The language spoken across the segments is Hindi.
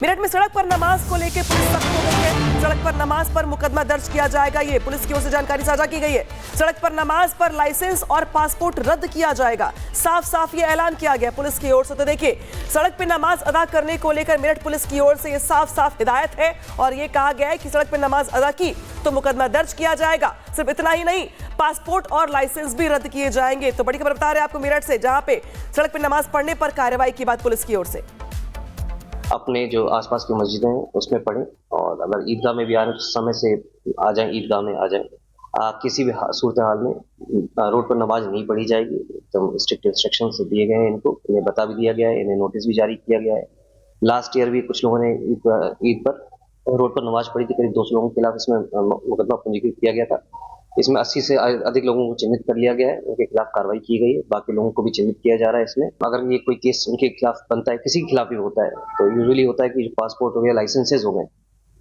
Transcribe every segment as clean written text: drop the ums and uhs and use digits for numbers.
मेरठ में सड़क पर नमाज को लेकर पुलिस सख्त हो गई है। सड़क पर नमाज पर मुकदमा दर्ज किया जाएगा, ये पुलिस की ओर से जानकारी साझा की गई है। सड़क पर नमाज पर लाइसेंस और पासपोर्ट रद्द किया जाएगा, साफ साफ ये ऐलान किया गया पुलिस की ओर से। तो देखिए, सड़क पर नमाज अदा करने को लेकर मेरठ पुलिस की ओर से ये साफ साफ हिदायत है और ये कहा गया है कि सड़क पर नमाज अदा की तो मुकदमा दर्ज किया जाएगा। सिर्फ इतना ही नहीं, पासपोर्ट और लाइसेंस भी रद्द किए जाएंगे। तो बड़ी खबर बता रहे हैं आपको मेरठ से, जहां पे सड़क पर नमाज पढ़ने पर कार्रवाई की बात पुलिस की ओर से। अपने जो आसपास की मस्जिदें हैं उसमें पढ़ें, और अगर ईदगाह में भी आ रहे हैं समय से आ जाएं, ईदगाह में आ जाएं। किसी भी सूरत हाल में रोड पर नमाज नहीं पढ़ी जाएगी। एकदम स्ट्रिक्ट इंस्ट्रक्शन दिए गए हैं, इनको इन्हें बता भी दिया गया है, इन्हें नोटिस भी जारी किया गया है। लास्ट ईयर भी कुछ लोगों ने ईद पर रोड पर नमाज पढ़ी थी, करीब 200 लोगों के खिलाफ इसमें मुकदमा पंजीकृत किया गया था। इसमें 80 से अधिक लोगों को चिन्हित कर लिया गया है, उनके खिलाफ कार्रवाई की गई है। बाकी लोगों को भी चिन्हित किया जा रहा है। इसमें अगर ये कोई केस उनके खिलाफ बनता है, किसी के खिलाफ भी होता है, तो यूजुअली होता है कि जो पासपोर्ट हो गया, लाइसेंसेज हो गए,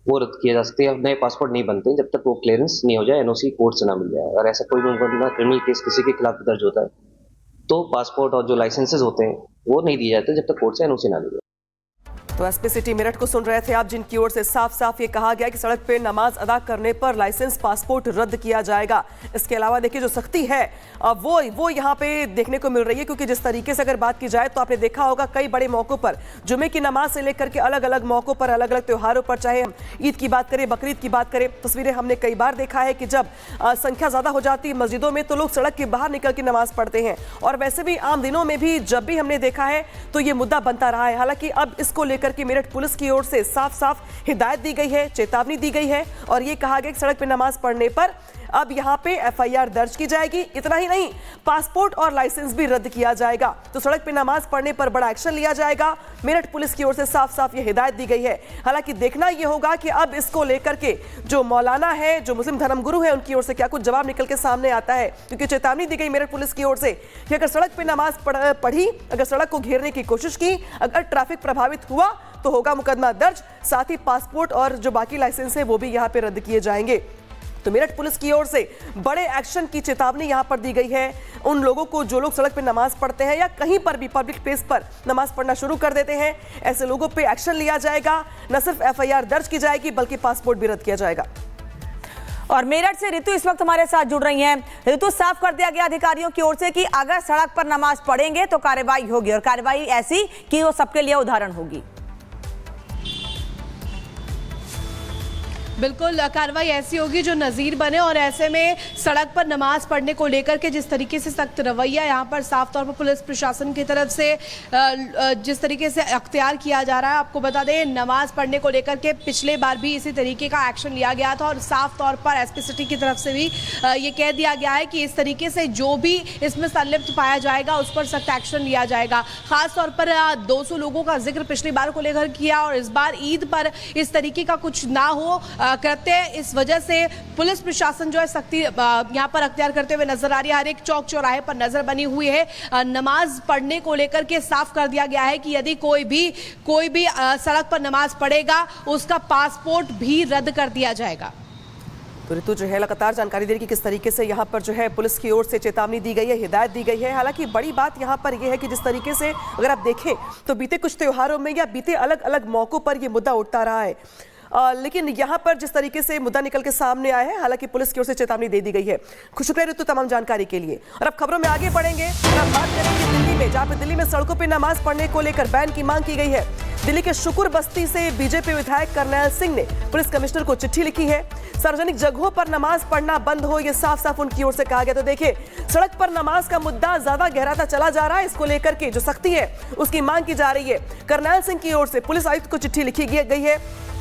वो रद्द किए जा सकते हैं। नए पासपोर्ट नहीं बनते जब तक वो क्लियरेंस नहीं हो जाए, एनओसी कोर्ट से ना मिल जाए। अगर ऐसा कोई मुकदमा क्रिमिनल केस किसी के खिलाफ दर्ज होता है तो पासपोर्ट और जो लाइसेंसेज होते हैं वो नहीं दिए जाते जब तक कोर्ट से एनओसी ना मिले। तो एसपी सिटी मेरठ को सुन रहे थे आप, जिनकी ओर से साफ साफ ये कहा गया कि सड़क पे नमाज अदा करने पर लाइसेंस पासपोर्ट रद्द किया जाएगा। इसके अलावा देखिए, जो सख्ती है वो यहाँ पे देखने को मिल रही है, क्योंकि जिस तरीके से अगर बात की जाए तो आपने देखा होगा कई बड़े मौकों पर, जुमे की नमाज से लेकर के अलग अलग मौकों पर, अलग अलग त्योहारों पर, चाहे हम ईद की बात करें, बकरीद की बात करें, तस्वीरें हमने कई बार देखा है कि जब संख्या ज्यादा हो जाती है मस्जिदों में तो लोग सड़क के बाहर निकल के नमाज पढ़ते हैं। और वैसे भी आम दिनों में भी जब भी हमने देखा है तो ये मुद्दा बनता रहा है। हालांकि अब इसको लेकर के मेरठ पुलिस की ओर से साफ साफ हिदायत दी गई है, चेतावनी दी गई है और ये कहा गया कि सड़क पर नमाज पढ़ने पर अब यहां पे एफआईआर दर्ज की जाएगी। इतना ही नहीं, पासपोर्ट और लाइसेंस भी रद्द किया जाएगा। तो सड़क पे नमाज पढ़ने पर बड़ा एक्शन लिया जाएगा। मेरठ पुलिस की ओर से साफ साफ ये हिदायत दी गई है। हालांकि देखना यह होगा कि अब इसको लेकर के जो मौलाना है, जो मुस्लिम धर्मगुरु है, उनकी ओर से क्या कुछ जवाब निकल के सामने आता है, क्योंकि चेतावनी दी गई मेरठ पुलिस की ओर से कि अगर सड़क पर नमाज पढ़ी, अगर सड़क को घेरने की कोशिश की, अगर ट्रैफिक प्रभावित हुआ तो होगा मुकदमा दर्ज। साथ ही पासपोर्ट और जो बाकी लाइसेंस है वो भी यहाँ पे रद्द किए जाएंगे। तो मेरठ पुलिस की ओर से बड़े एक्शन की चेतावनी यहां पर दी गई है उन लोगों को जो लोग सड़क पर नमाज पढ़ते हैं या कहीं पर भी पब्लिक प्लेस पर नमाज पढ़ना शुरू कर देते हैं। ऐसे लोगों पे एक्शन लिया जाएगा, न सिर्फ एफआईआर दर्ज की जाएगी बल्कि पासपोर्ट भी रद्द किया जाएगा। और मेरठ से ऋतु इस वक्त हमारे साथ जुड़ रही हैं। ऋतु, साफ कर दिया गया अधिकारियों की ओर से कि अगर सड़क पर नमाज पढ़ेंगे तो कार्रवाई होगी, और कार्रवाई ऐसी कि वो सबके लिए उदाहरण होगी। बिल्कुल, कार्रवाई ऐसी होगी जो नज़ीर बने। और ऐसे में सड़क पर नमाज पढ़ने को लेकर के जिस तरीके से सख्त रवैया यहाँ पर साफ तौर पर पुलिस प्रशासन की तरफ से जिस तरीके से अख्तियार किया जा रहा है, आपको बता दें नमाज पढ़ने को लेकर के पिछले बार भी इसी तरीके का एक्शन लिया गया था और साफ तौर पर एसपी सिटी की तरफ से भी ये कह दिया गया है कि इस तरीके से जो भी इसमें संलिप्त पाया जाएगा उस पर सख्त एक्शन लिया जाएगा। खास तौर पर 200 लोगों का जिक्र पिछली बार को लेकर किया और इस बार ईद पर इस तरीके का कुछ ना हो करते हैं। इस वजह से पुलिस प्रशासन जो है सख्ती यहाँ पर अख्तियार करते हुए नजर आ रही है। हर एक चौक चौराहे पर नजर बनी हुई है। नमाज पढ़ने को लेकर के साफ कर दिया गया है कि यदि कोई भी सड़क पर नमाज पढ़ेगा उसका पासपोर्ट भी रद्द कर दिया जाएगा। तो ऋतु जो है लगातार जानकारी दे रही कि किस तरीके से यहाँ पर जो है पुलिस की ओर से चेतावनी दी गई है, हिदायत दी गई है। हालांकि बड़ी बात यहाँ पर यह है कि जिस तरीके से अगर आप देखें तो बीते कुछ त्योहारों में या बीते अलग अलग मौकों पर यह मुद्दा उठता रहा है, लेकिन यहाँ पर जिस तरीके से मुद्दा निकल के सामने आया है, हालांकि पुलिस की ओर से चेतावनी दे दी गई है। शुक्रिया ऋतु तमाम जानकारी के लिए। और अब खबरों में आगे बढ़ेंगे और अब बात करेंगे दिल्ली में, जहाँ पे दिल्ली में सड़कों पर नमाज पढ़ने को लेकर बैन की मांग की गई है। दिल्ली के शुकुर बस्ती से बीजेपी विधायक करनैल सिंह ने पुलिस कमिश्नर को चिट्ठी लिखी है। सार्वजनिक जगहों पर नमाज पढ़ना बंद हो, ये साफ साफ उनकी ओर से कहा गया। तो देखिए, सड़क पर नमाज का मुद्दा ज्यादा गहराता चला जा रहा है। इसको लेकर के जो सख्ती है उसकी मांग की जा रही है। करनैल सिंह की ओर से पुलिस आयुक्त को चिट्ठी लिखी गई है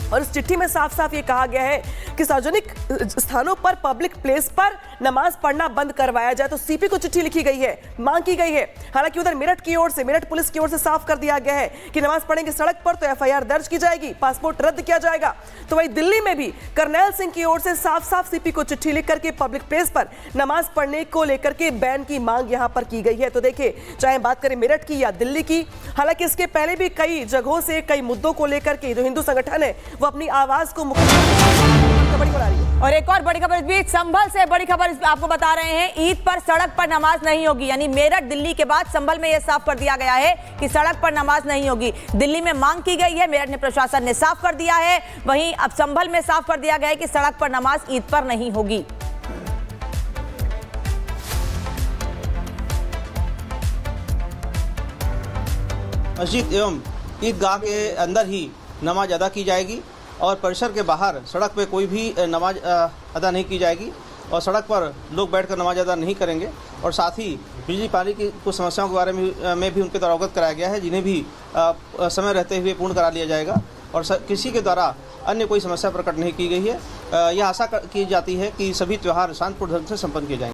और इस चिट्ठी में साफ साफ ये कहा गया है कि सार्वजनिक स्थानों पर, पब्लिक प्लेस पर नमाज पढ़ना बंद करवाया जाए। तो सीपी को चिट्ठी लिखी गई है, मांग की गई है। हालांकि उधर मेरठ पुलिस की ओर से साफ कर दिया गया है कि नमाज पढ़ेंगे सड़क पर तो एफआईआर दर्ज की जाएगी, पासपोर्ट रद्द किया जाएगा। तो वहीं दिल्ली में भी करनैल सिंह की ओर से साफ साफ सीपी को चिट्ठी लिख करके पब्लिक प्लेस पर नमाज पढ़ने को लेकर के बैन की मांग यहां पर की गई है। तो देखिए, चाहे बात करें मेरठ की या दिल्ली की, हालांकि इसके पहले भी कई जगहों से कई मुद्दों को लेकर के जो हिंदू संगठन है वो अपनी आवाज को बड़ी बढ़ा रही है। और एक और बड़ी खबर इस बीच संभल से बड़ी खबर आपको बता रहे हैं, ईद पर सड़क पर नमाज नहीं होगी। यानी मेरठ दिल्ली के बाद संभल में यह साफ कर दिया गया है कि सड़क पर नमाज नहीं होगी। दिल्ली में मांग की गई है, मेरठ ने प्रशासन ने साफ कर दिया है, वहीं अब संभल में साफ कर दिया गया है कि सड़क पर नमाज ईद पर नहीं होगी। मस्जिद एवं ईदगाह के अंदर ही नमाज अदा की जाएगी और परिसर के बाहर सड़क पे कोई भी नमाज अदा नहीं की जाएगी और सड़क पर लोग बैठकर नमाज अदा नहीं करेंगे। और साथ ही बिजली पानी की कुछ समस्याओं के बारे में भी उनके द्वारा अवगत कराया गया है, जिन्हें भी समय रहते हुए पूर्ण करा लिया जाएगा और किसी के द्वारा अन्य कोई समस्या प्रकट नहीं की गई है। यह आशा की जाती है कि सभी त्यौहार शांतिपूर्ण ढंग से संपन्न किए जाएंगे।